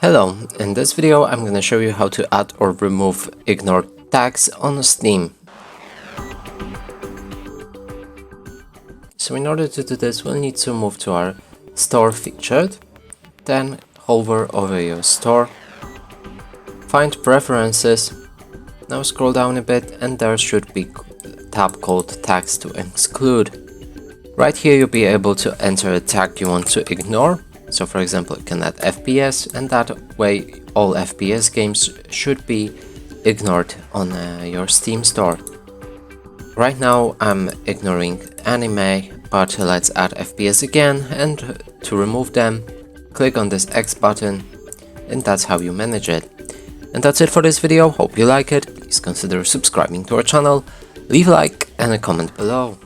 Hello, in this video I'm going to show you how to add or remove ignored tags on Steam. So in order to do this, we'll need to move to our store featured, then hover over your store, find preferences, now scroll down a bit and there should be a tab called tags to exclude. Right here you'll be able to enter a tag you want to ignore. So for example, you can add FPS, and that way all FPS games should be ignored on your Steam store. Right now I'm ignoring anime, but let's add FPS again, and to remove them, click on this X button, and that's how you manage it. And that's it for this video. Hope you like it. Please consider subscribing to our channel, leave a like and a comment below.